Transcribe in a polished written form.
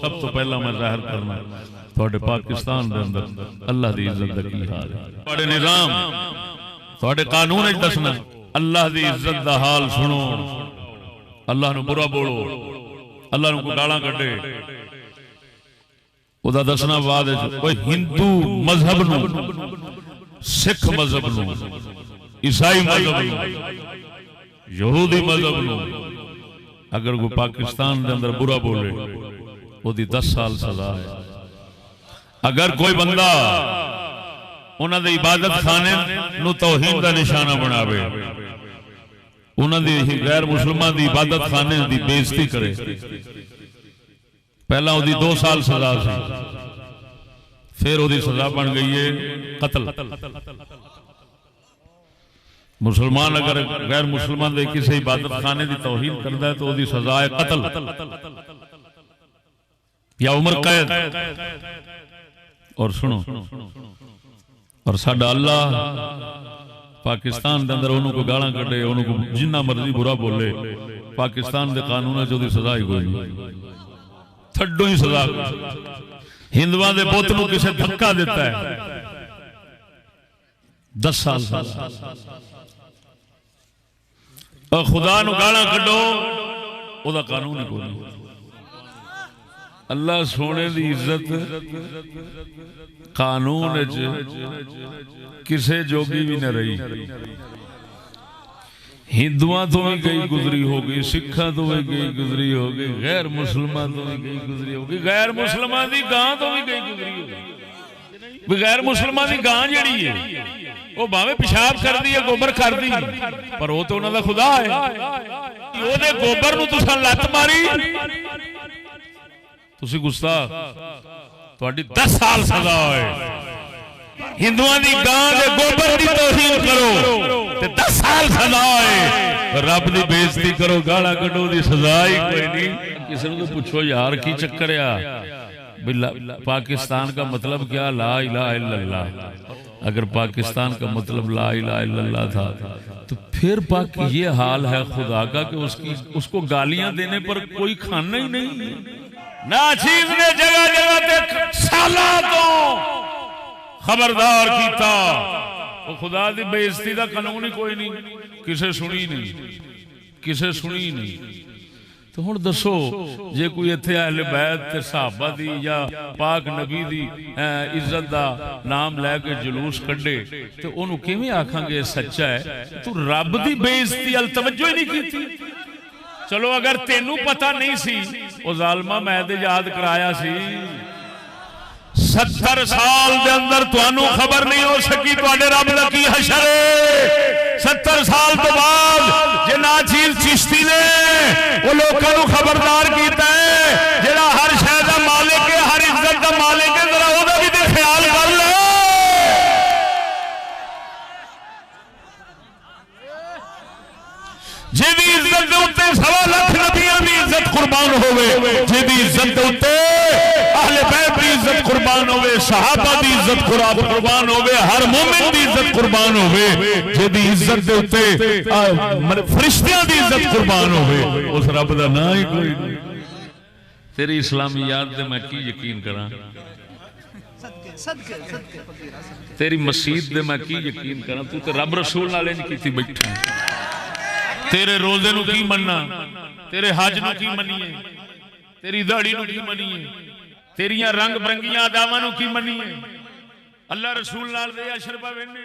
सब तो पहला मैं जाहिर करना थोड़े पाकिस्तान दे अंदर अल्लाह दी इज्जत दा की हाल है। थोड़े निजाम थोड़े कानून विच दसना अल्लाह दी इज्जत दा हाल सुनो। अल्लाह नू बुरा बोलो, अल्लाह नू गालां कड्डे, ओदा दसना बाद कोई हिंदू मजहब नू, सिख मजहब नू, ईसाई मजहब नू, यहूदी मजहब नू अगर कोई पाकिस्तान के अंदर बुरा बोले ओदी 10 साल सजा है। अगर कोई बंदा उन्हां दे इबादत खाने नू तौहीन दा निशाना बनावे, उन्हां दी गैर मुसलमान दी इबादत खाने दी बेइज्जती करे, पहला ओदी 2 साल सजा सी, फिर ओदी सजा बन गई है कत्ल। मुसलमान अगर गैर मुसलमान दे किसी इबादत खाने की तौहीन करता है तो ओदी सजा है कत्ल या उम्र कैद। और सुनो, और साडा अल्लाह पाकिस्तान के अंदर उन्होंने को गालां कड्डे, उन्होंने को जिन्ना मर्जी बुरा बोले, पाकिस्तान के कानून च ओदी सजा ही कोई नहीं, थड्डो ही सजा। हिंदुओं के पुत नूं किसे धक्का दिता है 10 साल। और खुदा नूं गालां कड्डो ओदा कानून ही कोई नहीं। अल्लाह सोने की इज्जत कानून किसे जोगी भी न रही। हिंदुओं तो भी गई गुजरी होगी, सिखा तो भी गई गुजरी होगी, गैर मुसलमान तो भी गई गुजरी होगी, गैर मुसलमान की गां तो भी गई गुजरी होगी। गैर मुसलमान की गां जिहड़ी है वो भावे पेशाब कर दी है, गोबर कर दी, पर वो तो उन्हों का खुदा है। ओदे गोबर नूं तुसां लत मारी, तुसी गुस्ताख, तुहाडी 10 साल सजा होए। हिंदुओं की गां दे गोबर की तौहीन करो ते 10 साल सजा होए। रब की बेइज्जती करो, गालां कड्डो, दी सजा ही कोई नहीं। किसी को पूछो यार की चक्कर आ, पाकिस्तान का मतलब क्या? ला इलाहा इल्लल्लाह। अगर पाकिस्तान का मतलब ला इलाहा इल्लल्लाह था तो फिर ये हाल है खुदा का कि उसको गालियां देने पर कोई खाना ही नहीं। नाचीज ने जगह जगह तक साला तो खबरदार किया, वो खुदा की बेइज्जती का कानून ही कोई नहीं, किसे सुनी नहीं, किसे सुनी नहीं। तो हुण दसो जे कोई इत्थे अहले बैत ते सहाबा दी या पाक नबी दी इज्जत दा नाम लैके जुलूस कड्डे ते ओनू किवें आखांगे सच्चा है? तू रब दी बेइज्जती अल तवज्जो ही नहीं कीती। चलो अगर तेनू पता नहीं सी ओ जालमा मैं ते याद कराया सी। 70 साल दे अंदर तुहानू खबर नहीं हो सकी तुहाडे रब दा की हशर है। 70 साल तो बाद जे नाचीज चिश्ती ने वो लोगों को खबरदार कीता है, जेड़ा हर शय दा मालिक है, हर इज्जत दा मालिक है, जरा ओदा भी ते ख्याल कर ले। जिहदी इज्जत दे उत्ते 1.25 लाख नबियां दी इज्जत कुर्बान होवे, जिहदी इज्जत दे उत्ते अहले बैत दी इज्जत कुर्बान होवे, सहाबा दी इज्जत कुर्बान होवे, हर मोमिन दी इज्जत कुर्बान होवे, जिहदी इज्जत दे उत्ते फरिश्तियां दी इज्जत कुर्बान होवे, उस रब दा नाम ही कोई नहीं। तेरी इस्लामियात दे मैं की यकीन करा, तेरी मसीत दे मैं की यकीन करा। तू ते रब रसूल नाल इंज कीती बैठा। तेरे रोजे नू की मनना, तेरे हज नू की मनीए, तेरी दाढ़ी नू की मनीए, तेरियां रंग बरंगियां अदावां नू की मनीए। अल्लाह रसूल नाल दे अशरफा वेने।